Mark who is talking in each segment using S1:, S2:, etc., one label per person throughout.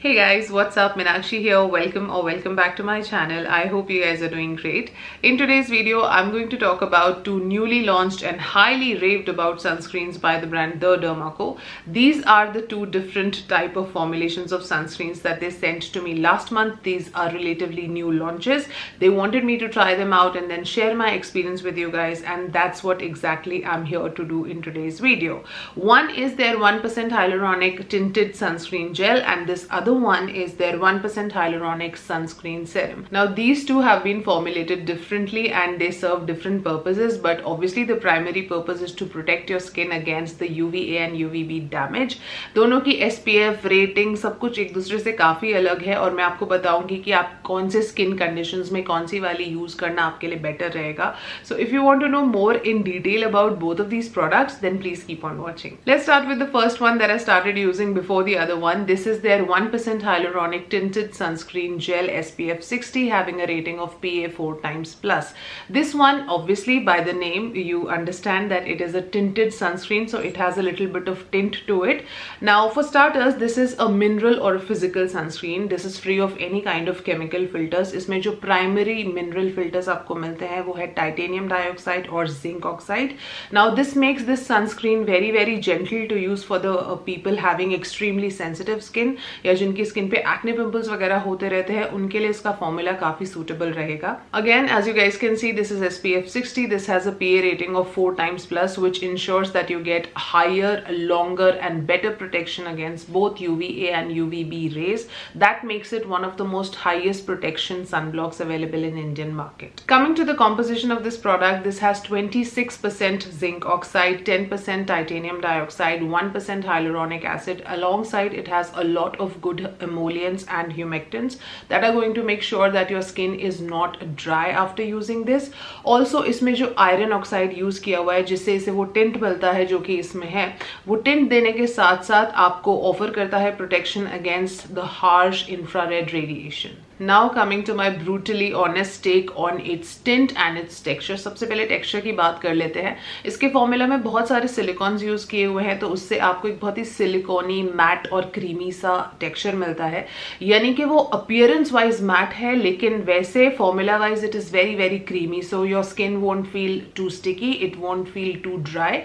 S1: Hey guys, what's up? Meenakshi here. Welcome back to my channel. I hope you guys are doing great. In today's video, I'm going to talk about two newly launched and highly raved about sunscreens by the brand The Derma Co. These are the two different type of formulations of sunscreens that they sent to me last month. These are relatively new launches. They wanted me to try them out and then share my experience with you guys, and that's what exactly I'm here to do in today's video. One is their 1% hyaluronic tinted sunscreen gel, and this other one is their 1% hyaluronic sunscreen serum. Now these two have been formulated differently and they serve different purposes, but obviously the primary purpose is to protect your skin against the UVA and UVB damage. दोनों की SPF rating सब कुछ एक दूसरे से काफी अलग है और मैं आपको बताऊंगी कि आप कौन से स्किन कंडीशंस में कौन सी वाली यूज करना आपके लिए बेटर रहेगा. So if you want to know more in detail about both of these products, then please keep on watching. Let's start with the first one that I started using before the other one. This is their 1% hyaluronic tinted sunscreen gel SPF 60 having a rating of PA 4x+. This one, obviously by the name you understand that it is a tinted sunscreen, so it has a little bit of tint to it. Now for starters, this is a mineral or a physical sunscreen. This is free of any kind of chemical filters. इसमें जो primary mineral filters आपको मिलते हैं वो है titanium dioxide और zinc oxide. Now this makes this sunscreen very gentle to use for the people having extremely sensitive skin या जिनकी स्किन पे एक्ने पिंपल्स वगैरह होते रहते हैं, उनके लिए इसका फॉर्मूला काफी सूटेबल रहेगा. Again as you guys can see, this is SPF 60. This has a PA rating of 4x+, which ensures that you get higher, longer and better protection against both UVA and UVB rays. That makes it one of the most highest protection sunblocks available in Indian market. Coming to the composition of this product, this has 26% zinc oxide, 10% titanium dioxide, 1% hyaluronic acid. Alongside it has a lot of good emollients and humectants that are going to make sure that your skin is not dry after using this. Also इसमें जो iron oxide use किया हुआ है जिससे इसे वो tint मिलता है जो कि इसमें है, वो टिंट देने के साथ साथ आपको ऑफर करता है protection against the harsh infrared radiation. Now coming to my brutally honest take on its tint and its texture. सबसे पहले टेक्सचर की बात कर लेते हैं. इसके फॉर्मूला में बहुत सारे सिलिकॉन्स यूज किए हुए हैं, तो उससे आपको एक बहुत ही सिलिकॉनी मैट और क्रीमी सा टेक्सचर मिलता है. यानी कि वो अपीयरेंस वाइज मैट है, लेकिन वैसे formula wise it is very creamy. So your skin won't feel too sticky, it won't feel too dry.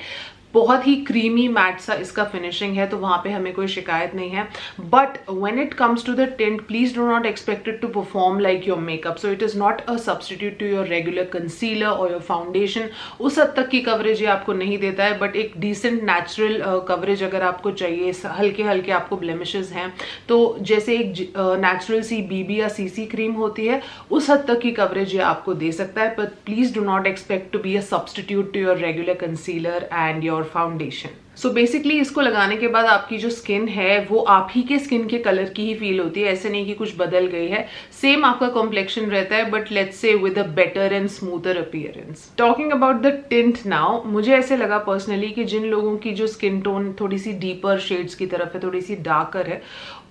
S1: बहुत ही क्रीमी मैट सा इसका फिनिशिंग है, तो वहां पे हमें कोई शिकायत नहीं है. But when it comes to the tint, please do not expect it to perform like your makeup. So it is not a substitute to your regular concealer और योर फाउंडेशन. उस हद तक की कवरेज ये आपको नहीं देता है, बट एक डिसेंट नेचुरल कवरेज अगर आपको चाहिए, हल्के आपको ब्लेमिशेस हैं, तो जैसे एक नेचुरल सी BB या CC क्रीम होती है, उस हद तक की कवरेज ये आपको दे सकता है. But please do not expect to be a substitute to your regular concealer and your foundation. So basically इसको लगाने के बाद आपकी जो स्किन है वो आप ही के स्किन के कलर की ही फील होती है. ऐसे नहीं कि कुछ बदल गई है, सेम आपका कॉम्प्लेक्शन रहता है, but let's say with a better and smoother appearance. Talking about the tint now, मुझे ऐसे लगा पर्सनली कि जिन लोगों की जो स्किन टोन थोड़ी सी डीपर शेड्स की तरफ है, थोड़ी सी डार्कर है,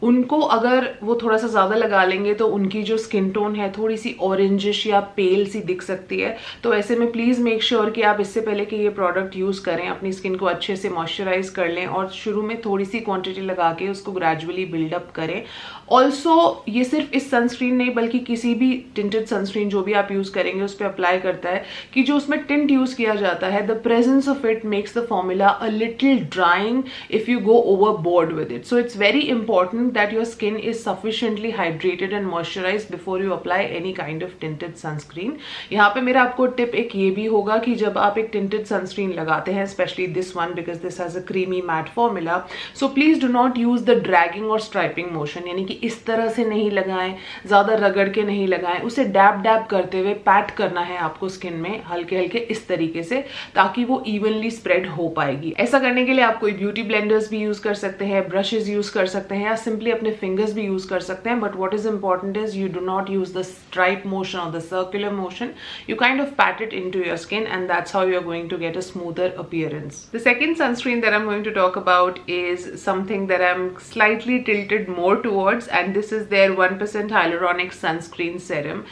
S1: उनको अगर वो थोड़ा सा ज्यादा लगा लेंगे तो उनकी जो स्किन टोन है थोड़ी सी ऑरेंजिश या पेल सी दिख सकती है. तो ऐसे में प्लीज मेक श्योर कि आप इससे पहले कि ये प्रोडक्ट यूज करें, अपनी स्किन को अच्छे से मॉइस्चराइज कर लें और शुरू में थोड़ी सी क्वांटिटी लगा के उसको ग्रेजुअली बिल्डअप करें. ऑल्सो ये सिर्फ इस सनस्क्रीन नहीं बल्कि किसी भी टिंटेड सनस्क्रीन जो भी आप यूज करेंगे उस पर अप्लाई करता है कि जो उसमें टिंट यूज किया जाता है, the presence of it makes the formula a little drawing if you go over board with it. So it's very important that your skin is sufficiently hydrated and moisturized before you apply any kind of tinted sunscreen. यहाँ पे मेरा आपको tip एक ये भी होगा कि जब आप एक tinted sunscreen लगाते हैं, especially this one because this has a creamy matte formula, so please do not use the dragging or striping motion. यानी कि इस तरह से नहीं लगाएं, ज्यादा रगड़ के नहीं लगाएं, उसे डैब करते हुए पैट करना है आपको स्किन में हल्के इस तरीके से, ताकि वो इवनली स्प्रेड हो पाएगी. ऐसा करने के लिए आप कोई ब्यूटी ब्लेंडर्स भी यूज कर सकते हैं, ब्रशेज यूज कर सकते हैं, या सिंपली अपने फिंगर्स भी यूज कर सकते हैं. But what is important is you do not use the stripe motion और the circular motion. You kind of pat it into your skin, and that's how you're going to get a smoother appearance. The second sunscreen that I'm going to talk about is something that I'm slightly tilted more towards, and this is their 1% hyaluronic sunscreen serum.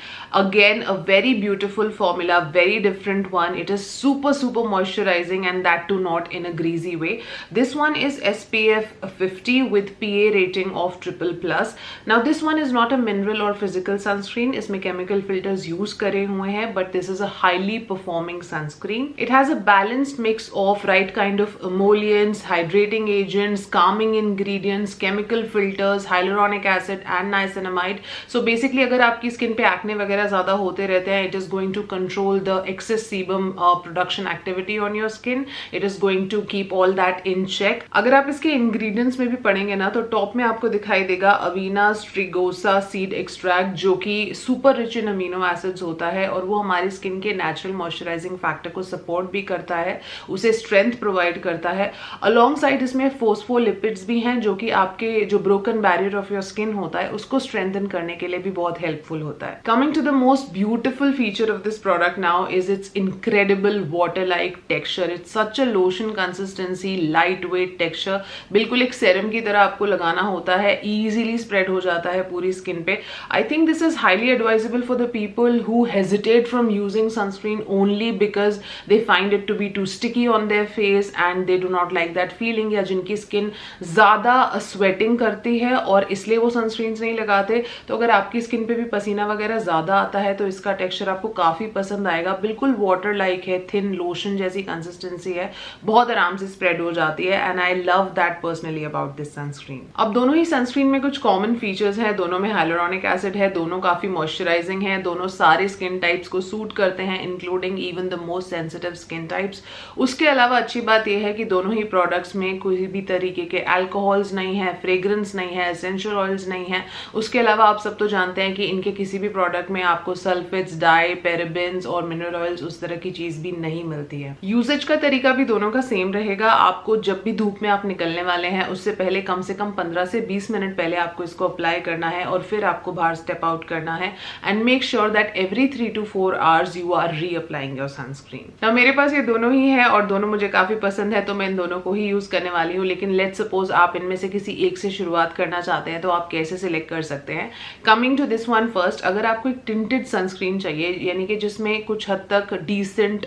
S1: Again, a very beautiful formula, very different one. It is super moisturizing, and that too not in a greasy way. This one is SPF 50 with PA rating rating of AAA+. Now this one is not a mineral or physical sunscreen. इसमें chemical filters use करे हुए हैं, but this is a highly performing sunscreen. It has a balanced mix of right kind of emollients, hydrating agents, calming ingredients, chemical filters, hyaluronic acid and niacinamide. So basically अगर आपकी skin पे acne वगैरह ज्यादा होते रहते हैं, it is going to control the excess sebum production activity on your skin. It is going to keep all that in check. अगर आप इसके ingredients में भी पढ़ेंगे ना, तो टॉप में आपको दिखाई देगा अवीना स्ट्रिगोसा सीड एक्सट्रैक्ट, जो कि super rich in amino acids होता है और वो हमारी स्किन के नेचुरल मॉइस्चराइजिंग फैक्टर को सपोर्ट भी करता है, उसे स्ट्रेंथ प्रोवाइड करता है. अलोंग साइड इसमें फोस्फोलिपिड्स भी हैं, जो कि आपके जो broken barrier of your skin होता है उसको स्ट्रेंथन करने के लिए भी बहुत हेल्पफुल होता है. Coming to the most beautiful feature of this product now is its incredible water like texture. Its such a lotion consistency, light weight texture, बिल्कुल एक सेरम की तरह आपको लगाना होता है, इजीली स्प्रेड हो जाता है पूरी स्किन पे. I think this is highly advisable for the people who hesitate from using sunscreen only because they find it to be too sticky on their face and they do not like that feeling, या जिनकी skin ज्यादा sweating करती है और इसलिए वो sunscreen नहीं लगाते. तो अगर आपकी स्किन पे भी पसीना वगैरह ज्यादा आता है तो इसका टेक्सचर आपको काफी पसंद आएगा. बिल्कुल वाटर लाइक है, थिन लोशन जैसी कंसिस्टेंसी है, बहुत आराम से स्प्रेड हो जाती है and I love that personally about this sunscreen. अब दोनों ही सनस्क्रीन में कुछ कॉमन फीचर्स हैं. दोनों में हाइलुरोनिक एसिड है, दोनों काफी मॉइस्चराइजिंग है, दोनों सारे स्किन टाइप्स को सूट करते हैं including even the most sensitive skin types. उसके अलावा अच्छी बात यह है कि दोनों ही प्रोडक्ट्स में कोई भी तरीके के अल्कोहल्स नहीं है, फ्रेग्रेंस नहीं है, एसेंशियल ऑयल्स नहीं है. उसके अलावा आप सब तो जानते हैं कि इनके किसी भी प्रोडक्ट में आपको सल्फेट्स, डाई, पैराबेन्स और मिनरल ऑयल्स उस तरह की चीज भी नहीं मिलती है. यूजेज का तरीका भी दोनों का सेम रहेगा. आपको जब भी धूप में आप निकलने वाले हैं उससे पहले कम से कम 15 से 20 मिनट पहले आपको इसको अप्लाई करना है और फिर आपको बाहर स्टेप आउट करना है and make sure that every 3 to 4 hours you are reapplying your sunscreen. Now मेरे पास ये दोनों ही है और दोनों मुझे काफी पसंद है, तो मैं इन दोनों को ही यूज करने वाली हूँ. लेकिन लेट्स सपोज आप इनमें से किसी एक से शुरुआत करना चाहते हैं तो आप कैसे सिलेक्ट कर सकते हैं. Coming to this one first, अगर आपको एक टिंटेड सनस्क्रीन चाहिए, यानी कि जिसमें कुछ हद तक डिसेंट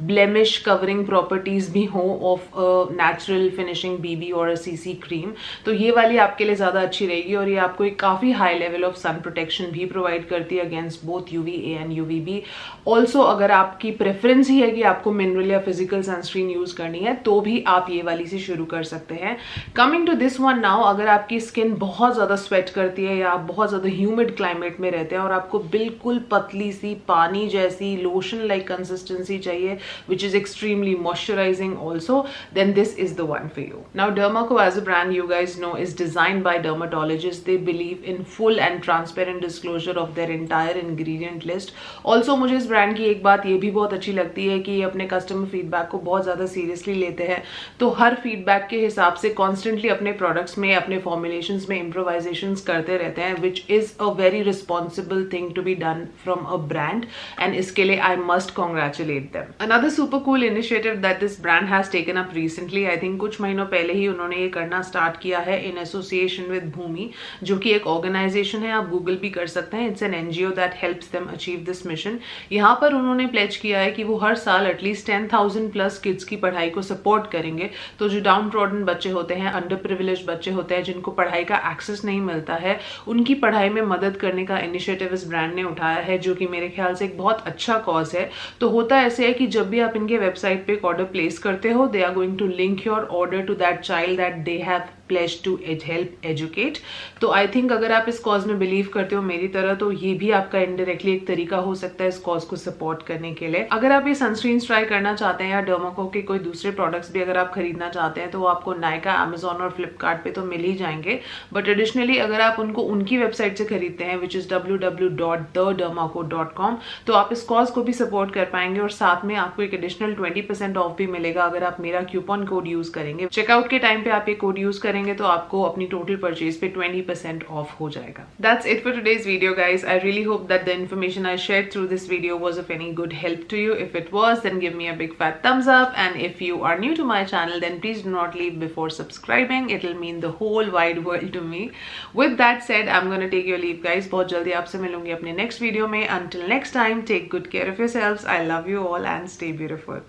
S1: ब्लेमिश कवरिंग प्रॉपर्टीज भी हो ऑफ नेचुरल फिनिशिंग बीबी और सीसी क्रीम, तो ये वाली आपके लिए ज्यादा अच्छी रहेगी और ये आपको एक काफी high level of sun protection भी प्रोवाइड करती है against both UVA and UVB. Also अगर आपकी प्रेफरेंस ही है कि आपको मिनरल या फिजिकल सनस्क्रीन यूज करनी है तो भी आप ये वाली से शुरू कर सकते हैं. Coming to this one now, अगर आपकी स्किन बहुत ज्यादा स्वेट करती है या आप बहुत ज्यादा ह्यूमिड क्लाइमेट में रहते हैं और आपको बिल्कुल पतली सी पानी जैसी लोशन लाइक कंसिस्टेंसी चाहिए which is extremely moisturizing also, then this is the one for you. Now Dermaco as a brand, you guys know, is designed by dermatologists. They believe in full and transparent disclosure of their entire ingredient list. Also मुझे इस brand की एक बात ये भी बहुत अच्छी लगती है कि ये अपने कस्टमर फीडबैक को बहुत ज्यादा सीरियसली लेते हैं, तो हर फीडबैक के हिसाब से कॉन्स्टेंटली अपने प्रोडक्ट्स में, अपने फॉर्मुलेशंस में इम्प्रोवाइजेशंस करते रहते हैं, which is a very responsible thing to be done from a brand, and इसके लिए I must congratulate them. Another super cool initiative that this brand has taken up recently, I think कुछ महीनों पहले ही उन्होंने ये करना स्टार्ट किया है in association with भूमि, जो कि एक ऑर्गेनाइजेशन है, आप गूगल भी कर सकते हैं. It's an NGO that helps them achieve this mission. यहाँ पर उन्होंने प्लेज किया है कि वो हर साल एटलीस्ट 10,000 प्लस किड्स की पढ़ाई को सपोर्ट करेंगे. तो जो डाउन ट्रॉडन बच्चे होते हैं, अंडर प्रिविलेज बच्चे होते हैं, जिनको पढ़ाई का एक्सेस नहीं मिलता है, उनकी पढ़ाई में मदद करने का इनिशिएटिव इस ब्रांड ने उठाया है, जो कि मेरे ख्याल से एक बहुत अच्छा कॉज है. तो होता ऐसे है कि जब भी आप इनके वेबसाइट पे एक ऑर्डर प्लेस करते हो, they are going to link your order to that child that they have pledge to help educate. तो आई थिंक अगर आप इस कॉज में बिलीव करते हो मेरी तरह, तो ये भी आपका इनडायरेक्टली एक तरीका हो सकता है इस कॉज को सपोर्ट करने के लिए. अगर आप ये सनस्क्रीन ट्राई करना चाहते हैं या डर्माको के कोई दूसरे प्रोडक्ट्स भी अगर आप खरीदना चाहते हैं, तो वो आपको नायका, अमेजॉन और फ्लिपकार्ट पे तो मिल ही जाएंगे. बट एडिशनली अगर आप उनको उनकी वेबसाइट से खरीदते हैं, विच इज www.thedermaco.com, तो आप इस कॉज को भी सपोर्ट कर पाएंगे और साथ में आपको एक एडिशनल 20% ऑफ भी मिलेगा अगर आप मेरा कूपन कोड यूज करेंगे. चेकआउट के टाइम पे आप ये कोड यूज करेंगे तो आपको अपनी टोटल परचेज पे 20% ऑफ हो जाएगा. That's it for today's video, guys. I really hope that the information I shared through this video was of any good help to you. If it was, then give me a big fat thumbs up, and if you are new to my channel, then please do not leave before subscribing. It will mean the whole wide world to me. With that said, I'm gonna take your leave, guys. बहुत जल्दी आपसे मिलूंगी अपने next video में. Until next time, take good care of yourselves. I love you all and stay beautiful.